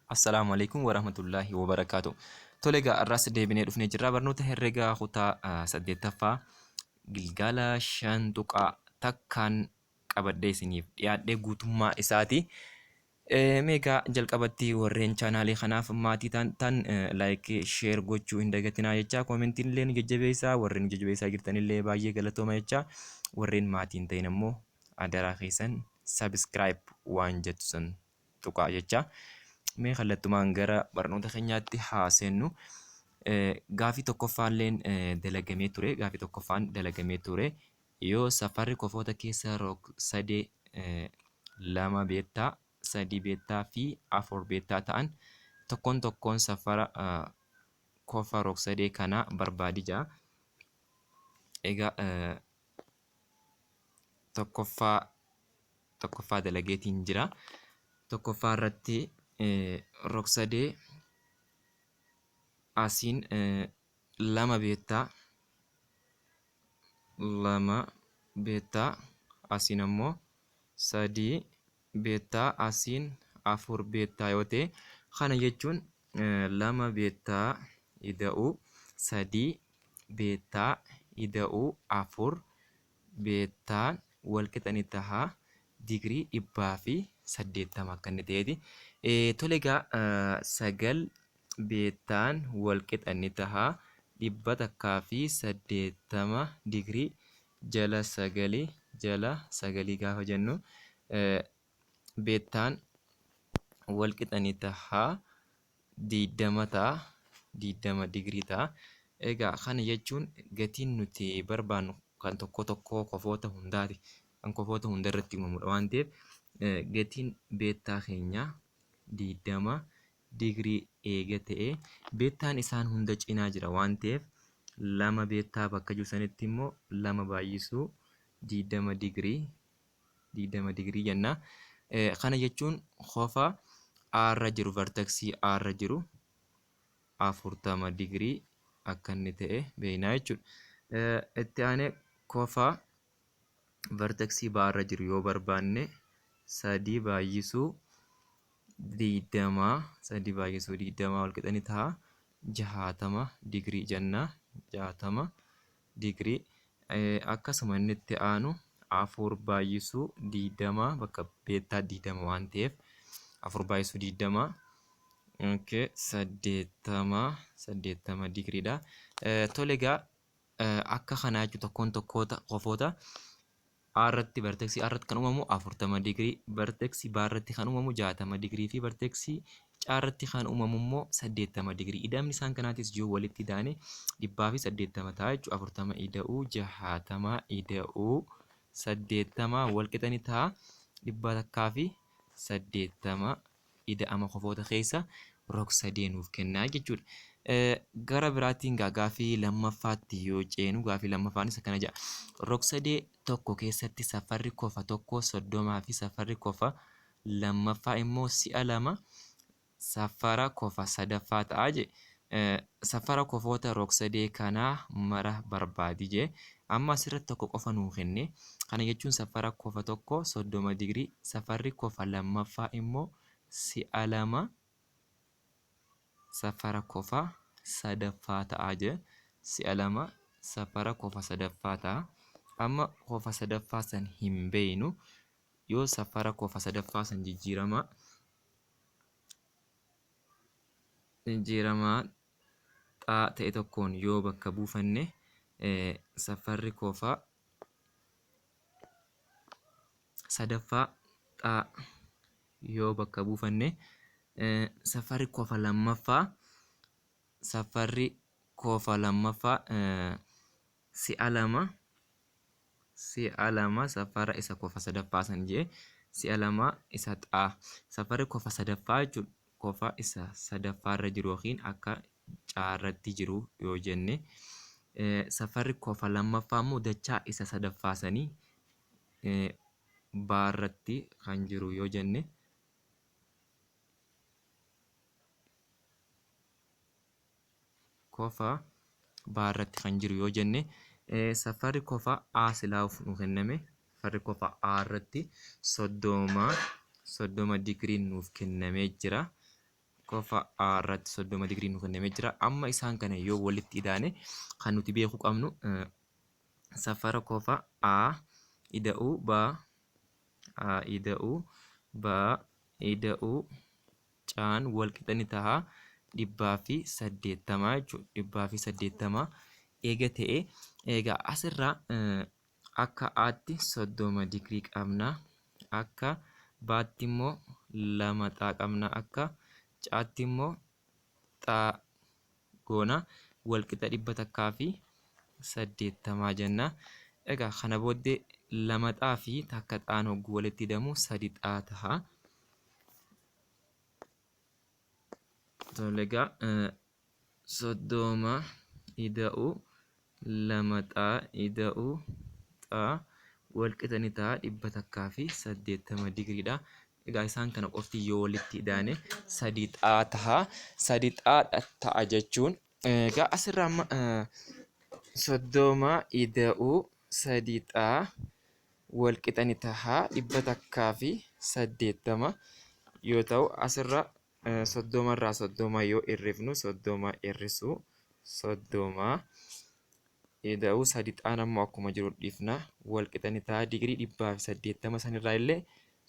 Assalamu alaikum warahmatullahi wabarakatuh. Tolega arras deebinee dhufnee jirra. Barnoota herregaa kutaa 8ffaa Gilgala Shantuqaa takkaan qabadhee isiniif dhiyaadhee guutummaa isaati. Meegaa jalqabatti warreen chaanaalii kanaaf maatii ta'an like share gochuu hin dagatinaa jecha koomentiin illee nu jajjabeessaa, warreen nu jajjabeessaa jirtan illee baay'ee galatooma jecha, warreen maatiin ta'in ammoo adaraa keessan subscribe waan jettu san tuqaa jecha. Mee kallattumaan gara barnoota keenyaatti haa seennu. Gaafii tokkoffaalleen dalagamee ture. Gaafii tokkoffaan dalagamee ture. Yoo safarri kofoota keessa rog-sadee 2 beektaa, 3 beektaa fi 4 beektaa ta'an tokkoon safara kofa rog-sadee kana barbaadi jaa. Egaa tokkoffaa dalageetiin jira. Tokkoffaa irratti rog-sadee asiin 2 beektaa asiin ammoo 3 beektaa asiin 4 beektaa yoo ta'e, kana jechuun 2 beektaa ida'uu 3 beektaa ida'uu 4 beektaan wal qixanii tahaa digirii 180 akka inni ta'eeti. Tolegaa 9 beektaan wal qixanii tahaa 180 digirii jala 9 gaafa jennu beektaan wal qixanii tahaa 20 ta'a, 20 digirii ta'a. Egaa kana jechuun gatiin nuti barbaannu kan tokko kofoota hundaati. Kan kofoota hunda irratti uumamudha waan ta'eef gatiin beektaa keenyaa 20 digirii eega ta'e, beektaan isaan hunda cinaa jira waan ta'eef 2 beektaa bakka jiru sanitti immoo 2 baay'isuu 20 digirii jenna. Kana jechuun kofa A irra jiru verteksii A irra jiru 40 digirii akka inni ta'e beeknaa jechuudha. Itti aanee kofa verteksii B irra jiru yoo barbaanne 3 baay'isuu 20 wal qixanii tahaa 60 digirii jenna. 60 digirii. Akkasuma inni itti aanu 4 baay'isuu 20 bakka beektaa 20 waan ta'eef 4 baay'isuu 20 80 digiriidha. Tolegaa akka kanaa jechuun kofoota A irratti verteksii A irratti kan uumamu 40 digirii, verteksii B irratti kan uumamu 60 digirii fi verteksii C irratti kan uumamu immoo 80 digirii. Ida'amni isaan kanaatis yoo walitti ida'ane 180 ta'a jechuudha. 40 ida'uu 60 ida'uu 80 wal qixanii ta'a 180 ida'ama kofoota keessa rog-sadee nuuf kennaa jechuudha. Gara biraatiin gaafii lammaffaatti yoo ceenu, gaafii lammaffaan isa kana jedha. Rog-sadee tokko keessatti safarri kofa tokko 30 fi safarri kofa lammaffaa immoo 2 safara kofa sadaffaa ta'a jedhe. Safara kofoota rog-sadee kanaa mara barbaadi jedhe. Amma asirratti tokko qofa nuu kenne. Kana jechuun safara kofa tokko 30 digirii, safarri kofa lammaffaa immoo 2 safara kofa sadaffaa ta'a jedhe. 2 safara kofa sadaffaa ta'a. Amma kofa sadaffaa san hin beeynu. Yoo safara kofa sadaffaa san jijjiiramaa ta'e tokkoon yoo bakka buufanne safarri kofa sadaffaa yoo bakka buufanne safarri kofa lammaffaa si'a lama safara isa kofa sadaffaa san jee si'a lama isa safarri kofa sadaffaa jechuudha. Kofa isa sadaffaa irra jiru yookiin akka caarratti jiru yoo jenne, safarri kofa lammaffaa immoo dachaa isa sadaffaa sanii baarratti kan jiru yoo jenne, kofa baarratti kan jiru yoo jenne, safarri kofa A silaa of nu kenname safarri kofa A irratti 30 digrii nuuf kennamee jira. Kofa A irratti 30 digrii nuuf kennamee jira. Amma isaan kana yoo walitti idaane kan nuti beekuu qabnu safara kofa A ida'uu caan wal qixa ni taha 180 jechuudha. 180 eega ta'e egaa asirraa akka Aatti 30 digrii qabna. Akka Baatti immoo 2 xaa qabna. Akka Caatti immoo xaa goona. Wal qixa 180 jenna. Egaa kana booddee 2 xaa fi takka xaan hogguu walitti hidamu 3 xaa taha. Tole egaa 30 ida'uu 2 xaa ida'uu xaa wal qixa ni ta'a 180 digriidha. Egaa isaan kana qofti yoo walitti idaane 3 xaa taha. 3 xaa ta'a jechuun egaa asirraa amma 30 ida'uu 3 xaa wal qixa ni taha 180 yoo ta'u asirra 30 irraa 30 yoo hirrifnu 30 hir'isuu 30 ida'uu 3 xaan ammoo akkuma jiru dhiifna wal qixa ni ta'a digrii 180 sanirraa illee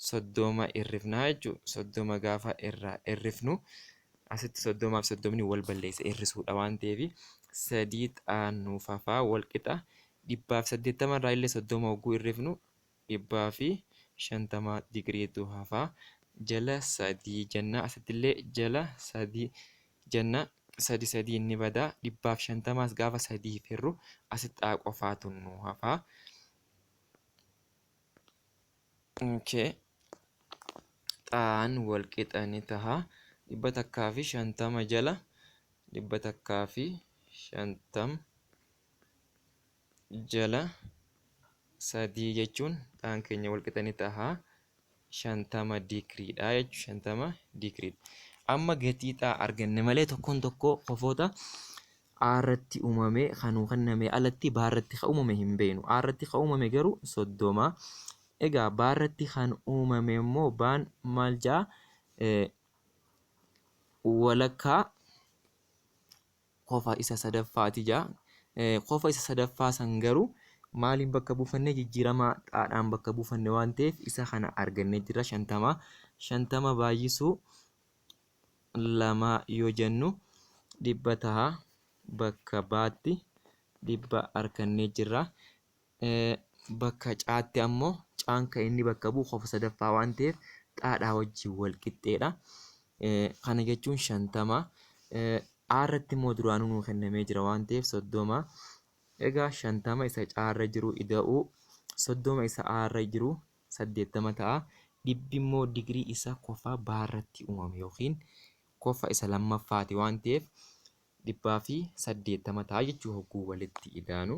30 hirrifnaa jechuudha. 30 gaafa irraa hirrifnu asitti 30 fi 30 wal balleessa hir'isuudha waan ta'eef 3 xaan nuuf hafaa wal qixa 180 irraa illee 30 hogguu hirrifnu 150 digriitu hafaa. Jala 3 jenna asittillee jala 3 jenna 3 inni badaa 150 gaafa 3 hirru asitti xaa qofaatu nu hafaa. Xaan wal qixa ni taha 150 jala 150 jala 3 jechuun xaan keenya wal qixa ni taha 50 digriidha jechuudha. 50 digriidha. Amma gatii xaa arganne malee tokkoon tokkoo qofoota A irratti uumame kan kenname alatti B irratti kan uumame hin beeknu. A irratti kan uumame garuu 30. Egaa B irratti kan uumame immoo B'n maal ja'a walakkaa qofa isa sadaffaati ja'a. Qofa isa sadaffaa san garuu maaliin bakka buufannee jijjiirama xaadhaan bakka buufanne waan ta'eef isa kana argannee jira 50. 50 baay'isuu 2 yoo jennu 100 taha. Bakka B'aatti 100 argannee jirra. Bakka Caatti ammoo Caan kan inni bakka bu'u qofa sadaffaa waan ta'eef xaadhaa wajjin wal qixxeedha. Kana jechuun 50. A irratti immoo duraanuu nuu kennamee jira waan ta'eef 30. Egaa 50 isa C irra jiru ida'uu 30 isa A irra jiru 80 ta'a. Dhibbi immoo digrii isa qofa B irratti uumame yookiin qofa isa lammaffaati waan ta'eef 180 ta'a jechuudha hogguu walitti idaanu.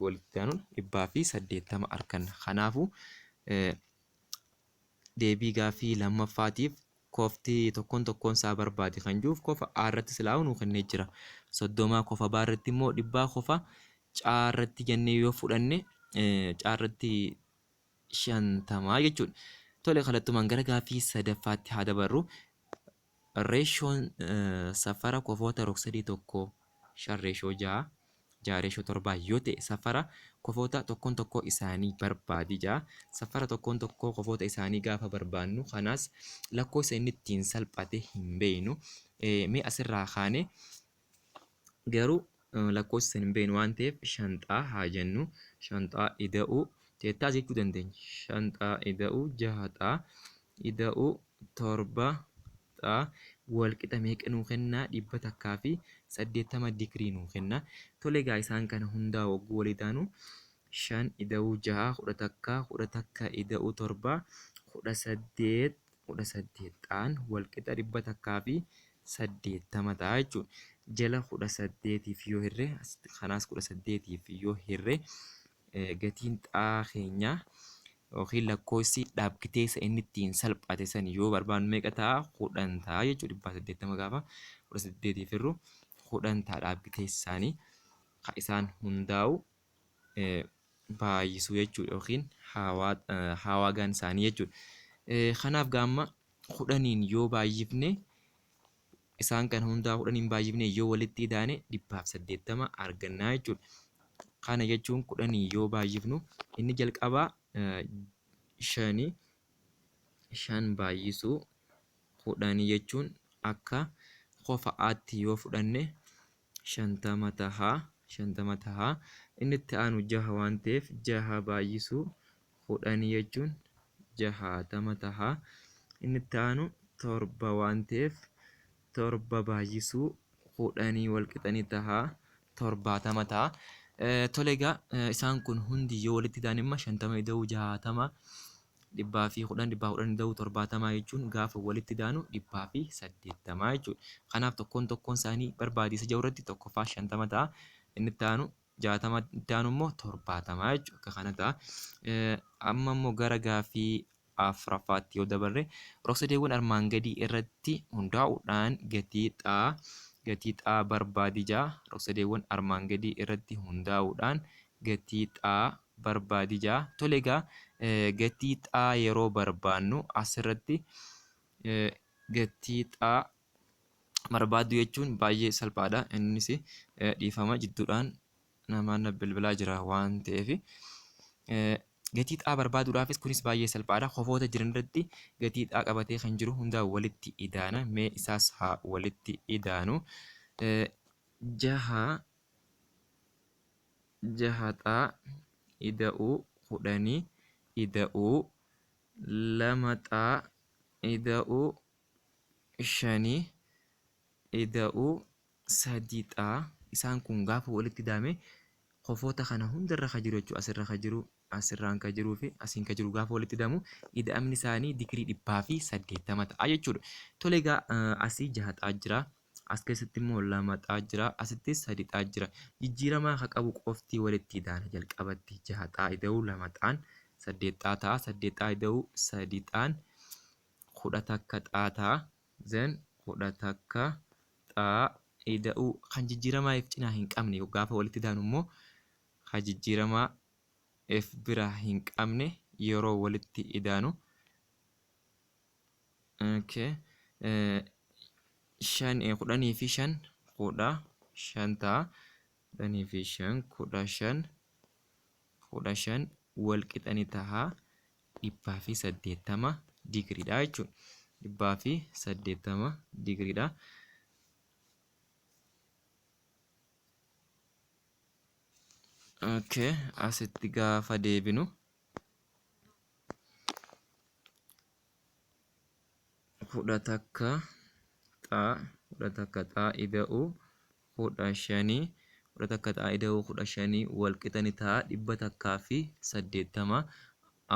Walitti idaanuun 180 arganna. Kanaafuu deebii gaaffii lammaffaatiif kofti tokkoon isaa barbaade kan jiruuf qofa A irratti silaa nuu kennee jira. 30 qofa B irratti immoo 100 qofa C irratti jennee yoo fudhanne C irratti 50 jechuudha. Tole kallattumaan gara gaaffii sadaffaatti haa dabarru. Reeshoon safara kofoota rog-sadii tokkoo 5 reeshoo 6 reeshoo 7 yoo ta'e safara kofoota tokkoon isaanii barbaadi ja'a. Safara tokkoon kofoota isaanii gaafa barbaannu kanaas lakkoofsa inni ittiin salphate hin beeknu. Mee asirraa kaane garuu lakkoofsa hin beeknu waan ta'eef 5 xaa haa jennu. 5 xaa ida'uu teettaa jechuu dandeenya. 5 xaa ida'uu 6 xaa ida'uu 7 xaa wal qixa meeqa nuu kennaa 180 digrii nuu kennaa. Tole egaa isaan kana hundaa hogguu wal idaanu 5 ida'uu 6 11 ida'uu 7 18 xaan wal qixa 180 ta'a jechuudha. Jala 18tiif yoo hirre kanaas 18tiif yoo hirre gatiin xaa keenyaa yookiin lakkoofsi dhaabbateessa inni ittiin salphate san yoo barbaannu meeqa ta'a 10 ta'a jechuudha. 180 gaafa 18tiif hirru 10 ta'a dhaabbateessa isaanii kan isaan hundaa'u baay'isuu jechuudha yookiin hawaagaan isaanii jechuudha. Kanaaf gaamma kudhaniin yoo baay'ifne isaan kana hundaa kudhaniin baay'ifne yoo walitti idaane 180 argannaa jechuudha. Kana jechuun kudhanii yoo baay'ifnu inni jalqabaa shan baay'isuu kudhanii jechuun akka qofa'aatti yoo fudhanne 50 tahaa. Inni itti aanu 6 waan ta'eef 6 baay'isuu kudhanii jechuun 60 tahaa. Inni itti aanu 7 waan ta'eef 7 baay'isuu kudhanii wal qixanii tahaa 70 tahaa. Tole egaa isaan kun hundi yoo walitti ida'an immoo 50 ida'uu 60 10 ida'uu 70 jechuun gaafa walitti ida'anu 180 jechuudha. Kanaaf tokkoon isaanii barbaadisa jiru irratti tokkoffaa 50 ta'a. Inni itti aanu 60 itti aanu immoo 70 jechuudha. Akka kana ta'a. Amma immoo gara gaafii afuraffaatti yoo dabarre rog-sadeewwan armaan gadii irratti hundaa'uudhaan gatii xaa barbaadi ja'a. Rog-sadeewwan armaan gadii irratti hundaa'uudhaan gatii xaa barbaadi ja'a. Tole egaa gatii xaa yeroo barbaannu asirratti gatii xaa barbaaddu jechuun baay'ee salphaadha. Innis dhiifama jidduudhaan namaan bilbilaa jira waan ta'eef. Gatii xaa barbaaduudhaafis kunis baay'ee salphaadha. Qofoota jiran irratti gatii xaa qabatee kan jiru hundaa walitti idaana. Mee isaas haa walitti idaanu. 6 xaa ida'uu 10 ida'uu 2 xaa ida'uu 5 ida'uu 3 xaa. Isaan kun gaafa walitti ida'ame qofoota kana hundarra kan jiru jechuudha. Asirra kan jiru, asirraan kan jiruu fi asiin kan jiru gaafa walitti ida'amu ida'amni isaanii digirii 180 ta'a jechuudha. Tole egaa asii 6 xaa jira. As keessatti immoo 2 xaa jira. Asittis 3 xaa jira. Jijjiiramaa akka qabu qofti walitti idaana jalqabatti 6 xaa ida'uu 2 xaan 8 xaa ta'a. 8 xaa ida'uu 3 xaan 10 takka xaa ta'a. Zeen 10 takka xaa ida'uu kan jijjiiramaa if cinaa hin qabne gaafa walitti idaanu immoo kan jijjiiramaa if bira hin qabne yeroo walitti idaanu. Kudhanii fi 5 15 ta'a. 10 fi 5 15 wal qixanii tahaa 180 digriidha jechuudha. 180 digriidha. Asitti gaafa deebinu 10 takka xaa ida'uu 15 10 takka xaa ida'uu 15 wal qixanii ta'a 180.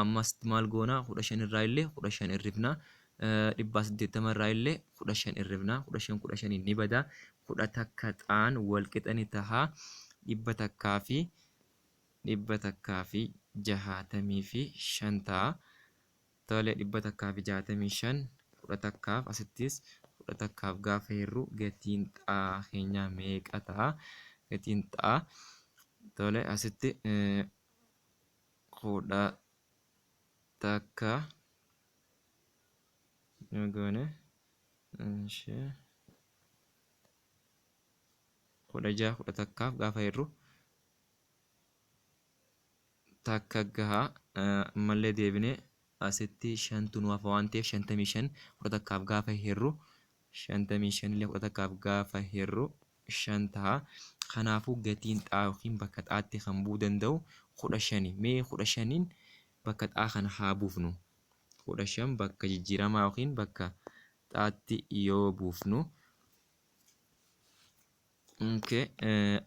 Ammas maal goona 15 irraa illee 15 irrifna. 180 irraa illee 15 irrifna. 15 ni bada. 10 takka xaan wal qixanii tahaa 165 ta'a. Tole 165 10 takkaaf asittis 10 takkaaf gaafa hirru gatiin xaa keenyaa meeqa ta'a? Gatiin xaa tole asitti 10 takka yoo goone 16 10 takkaaf gaafa hirru takka gahaa. Ammallee deebinee asitti 5tu nu hafa waan ta'eef 55 10 takkaaf gaafa hirru 55 illee 10 takkaaf gaafa hirru 5 ta'a. Kanaafuu gatiin xaa yookiin bakka xaatti kan bu'uu danda'u 15. Mee 15 bakka xaa kana haa buufnu. 15 bakka jijjiiramaa yookiin bakka xaatti yoo buufnu.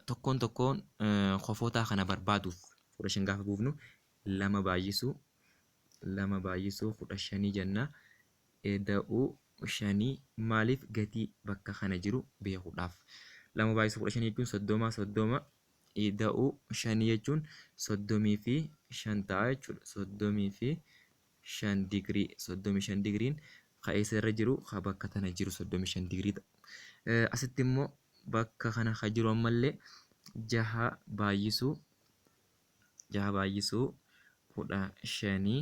Tokkoon qofoota kana barbaaduuf 15 gaafa buufnu 2 baay'isuu 15 jenna. Ida'uu 5 maaliif gatii bakka kana jiru beekuudhaaf. 2 baay'isuu 15 jechuun 30 ida'uu 5 jechuun 35 ta'a jechuudha. 35 digirii 35 digiriin kan eessarra jiru kan bakka tana jiru 35 digirii ta'a. Asitti immoo bakka kana kan jiru ammallee 6 baay'isuu jaha baay'isuu kudha shanii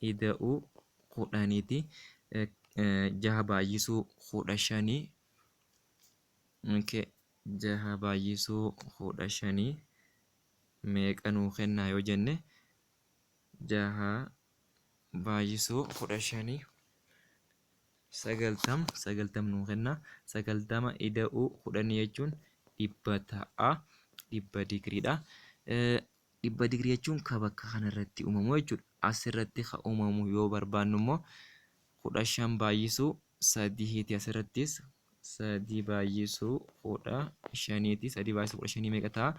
ida'uu kudhaniiti. Jaha baay'isuu kudha shanii jaha baay'isuu kudha shanii meeqa nuu kennaa yoo jenne jaha baay'isuu kudha shanii sagaltam nuu kennaa. Sagaltama ida'uu kudhanii jechuun dhibba ta'a. Dhibba digriidha. Dhibba digrii jechuun ka bakka kanarratti uumamu jechuudha. Asirratti ka uumamu yoo barbaannu immoo kudha shan baay'isuu sadiiti. Asirrattis sadii baay'isuu kudha shaniiti. Sadii baay'isuu kudha shanii meeqa ta'a?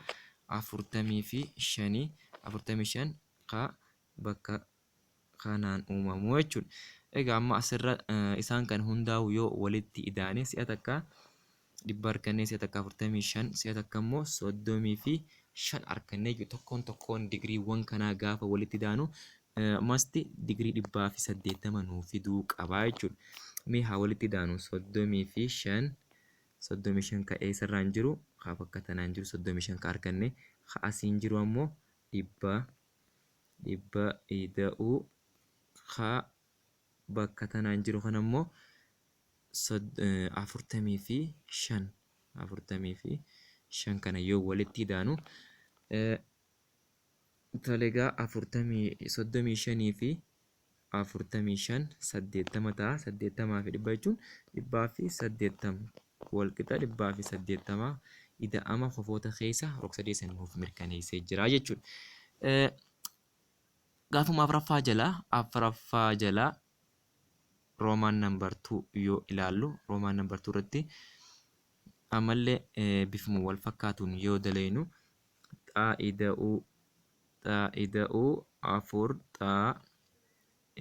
45. 45 ka bakka kanaan uumamu jechuudha. Egaa amma asirra isaan kan hundaa'u yoo walitti idaane si'a takka dhibba harkannee si'a takka 45 si'a takka immoo 35 harkannee tokkoon digriiwwan kanaa gaafa walitti idaanu masti digrii 180 nuu fiduu qabaa jechuudha. Mee haa walitti idaanu 35 ka eessarraan jiru haa bakka tanaan jiru 35 ka harkannee haa asiin jiru ammoo dhibba ida'uu haa bakka tanaan jiru kan ammoo 45 kana yoo walitti idaanu tolegaa 35 fi 45 80 ta'a. 80 fi dhibba jechuun 180 walqixa 180 ida'ama kofoota keessa rog-sadee san nuuf mirkaneessee jira jechuudha. Gaafuma afuraffaa jalaa Roomaan nambar 2 yoo ilaallu Roomaan nambar 2 irratti ammallee bifuma wal fakkaatuun yoo dalaynu ida'uu afur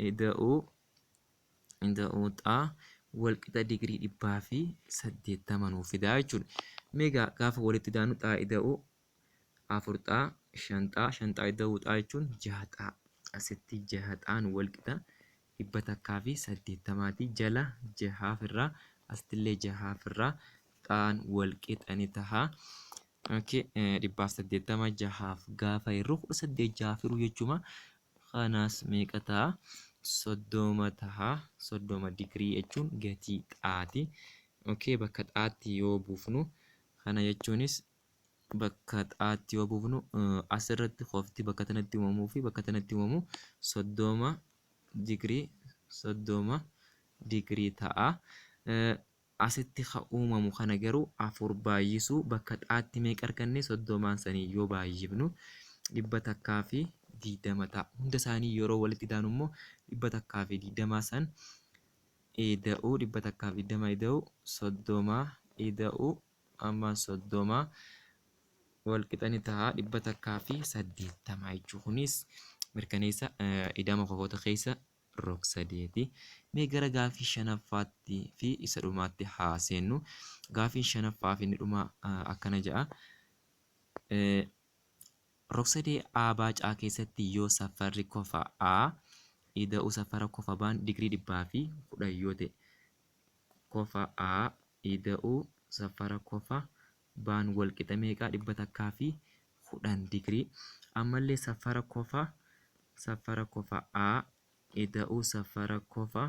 ida'uu walqixa digrii 180 nuuf fidaa jechuudha. Meegaa gaafa walitti idaanu ida'uu afur 5 ida'uu jechuun 6 asitti 6 walqixa 180 jala 6 asittillee 6 xaan walqixa ni taha. 180 gaafa irru 18 jaafiru jechuudha. Kanaas meeqa ta'a? 30 taha. 30 digrii jechuun gatii xaati. Bakka xaatti yoo buufnu kana jechuunis bakka xaatti yoo buufnu asirratti qofti bakka tanatti uumamuu fi bakka tanatti uumamu 30 digrii ta'a. Asitti ka uumamu kana garuu afur baay'isuu bakka xaatti meeqa arganne 30 sanii yoo baay'ifnu 120 ta'a. Hunda isaanii yeroo walitti idaanu immoo 120 san ida'uu 120 ida'uu 30 ida'uu amma 30 walqixa ni ta'a 180 jechuudha. Kunis mirkaneessa ida'ama kofoota keessa rog-sadeeti. Mee gara gaafii shanaffaatti fi isa dhumaatti haa seennu. Gaafiin shanaffaa fi inni dhumaa akkana jedha. Rog-sadee A baacaa keessatti yoo safarri kofa A ida'uu safara kofa B'n digrii 110 yoo ta'e kofa A ida'uu safara kofa B'n walqixa meeqaa 110 digrii. Ammallee safara kofa A ida'uu safara kofa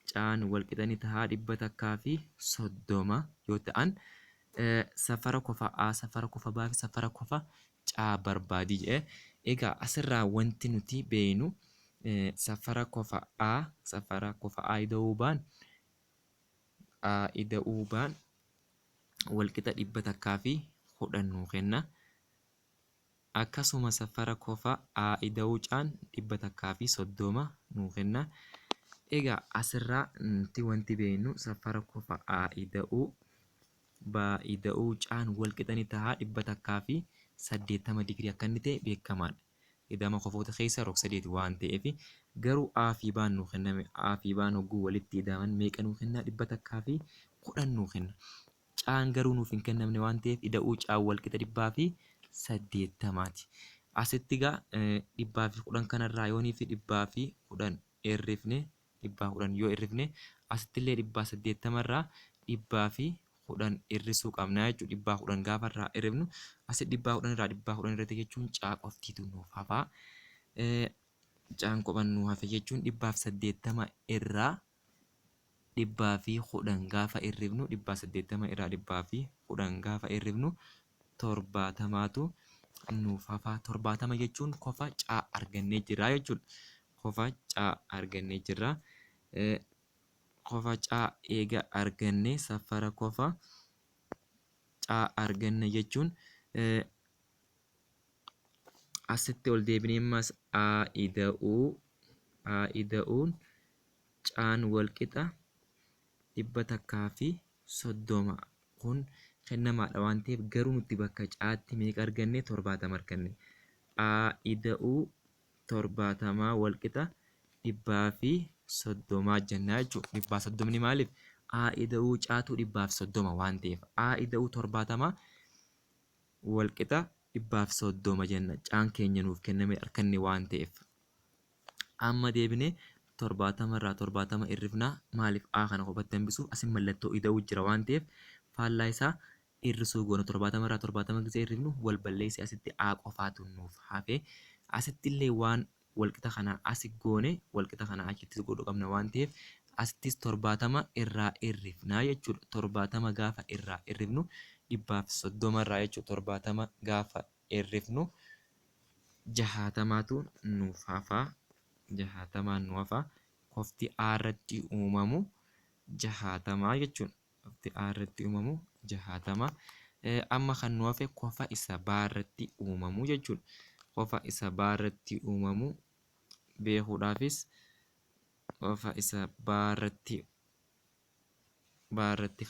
C'aan walqixa ni tahaa 130 yoo ta'an safara kofa A safara kofa B fi safara kofa C'aa barbaadi jedhe. Egaa asirraa wanti nuti beeknu safara kofa A ida'uu B'n walqixa 110 nuu kenna. Akkasuma safara kofa A ida'uu C'aan 130 nuu kenna. Egaa asirraa wanti beeknu safara kofa A ida'uu B ida'uu C'aan walqixa ni tahaa 180 digrii akka inni ta'e beekamaadha. Ida'ama kofoota keessa rog-sadeeti waan ta'eef garuu A fi B'n nuu kenname. A fi B'n hogguu walitti ida'aman meeqa nuu kenna? 110 nuu kenna. C'aan garuu nuuf hin kennamne waan ta'eef ida'uu C'aan walqixa 180ti. Asitti egaa 110 kanarraa yoonii fi 110 hirrifne 110 yoo hirrifne asittillee 180 irraa 110 10 hir'isuu qabna jechuudha. Dhibbaa 10 gaafa irraa hir'ifnu asitti dhibbaa 10 irraa dhibbaa 10 irratti jechuun caa qoftiitu nuuf hafa. Caan kophan nuuf hafe jechuun 180 irraa 110 gaafa hir'ifnu 180 irraa 110 gaafa hir'ifnu 70tu nuuf hafa. 70 jechuun qofa caa argannee jirra jechuudha. Qofa caa argannee jirra. Qofa caa eega arganne safara qofa caa arganne jechuun asitti ol deebinee ammas ida'uun caan walqixa 130 kun kennamaadha waan ta'eef garuu nuti bakka caatti meeqa arganne 70 arganne. Ida'uu 70 walqixa 130 jenna jechuudha. 130 maaliif? Ida'uu caatu 130 waan ta'eef ida'uu 70 walqixa 130 jenna. Caan keenya nuuf kenname arganne waan ta'eef. Amma deebinee 70 irraa 70 hir'ifnaa maaliif kana qofatti hambisuuf asin mallattoo ida'uu jira waan ta'eef faallaa isaa hir'isuu goona. 70 irraa 70 gisee hir'ifnu wal balleessee asitti qofaatu nuuf hafe. Asitti illee waan walqixa kanaa asi goone walqixa kanaa achittis godhuu qabna waan ta'eef asittis 70 irraa hir'ifnaa jechuudha. 70 gaafa irraa hir'ifnu 130 irraa jechuudha. 70 gaafa hir'ifnu 60tu nuuf hafa. 60 nuuf hafa. Qofti irratti uumamu 60 jechuudha. Qofti irratti uumamu 60. Amma kan nuuf hafe qofa isa baarratti uumamu jechuudha. Qofa isa baarratti uumamu beekuudhaafis qofa isa baarratti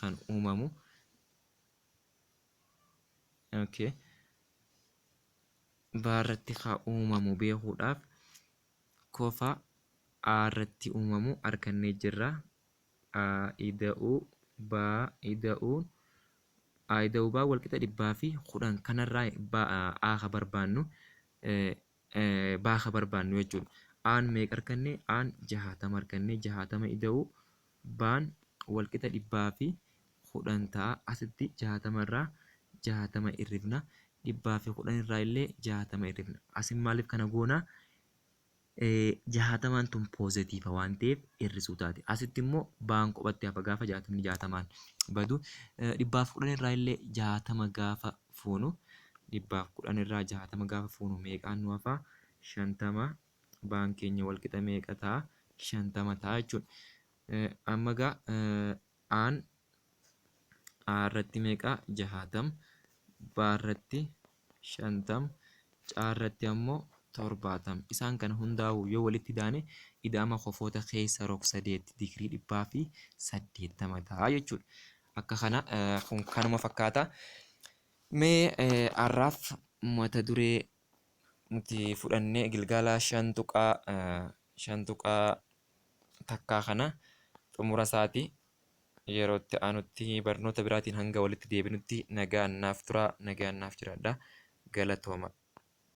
kan uumamu baarratti kan uumamu beekuudhaaf qofa irratti uumamu argannee jirra. Ida'uun baa walqixa 110 kanarraa baa barbaannu jechuudha. Meeqa arganne? 60 arganne. 60 ida'uu baan walqixa 110 ta'a. Asitti 60 irraa 60 hir'ifna. 110 irraa illee 60 hir'ifna. Asin maaliif kana goona? 60 tun poozitiiva waan ta'eef hir'isuu taate. Asitti immoo baan qophatti hafa gaafa 60 badu. 110 irraa illee 60 gaafa fuunu 110 irraa 60 gaafa fuunu meeqaan nu hafa? 50. Baan keenya walqixa meeqa ta'a? 50 ta'a jechuudha. Amma irratti meeqa? 60. Baarratti 50. Caarratti ammoo 70. Isaan kana hundaa'u yoo walitti daane ida'ama qofoota keessa rog-8 digirii 180 ta'a jechuudha. Akka kana kun kanuma fakkaata. Mee har'aaf mata duree nuti fudhannee Gilgala 5 tuqaa takkaa kana xumura isaati. Yerootti aanutti barnoota biraatiin hanga walitti deebinutti nagaan naaf turaa, nagaan naaf jiraadhaa. Galatooma.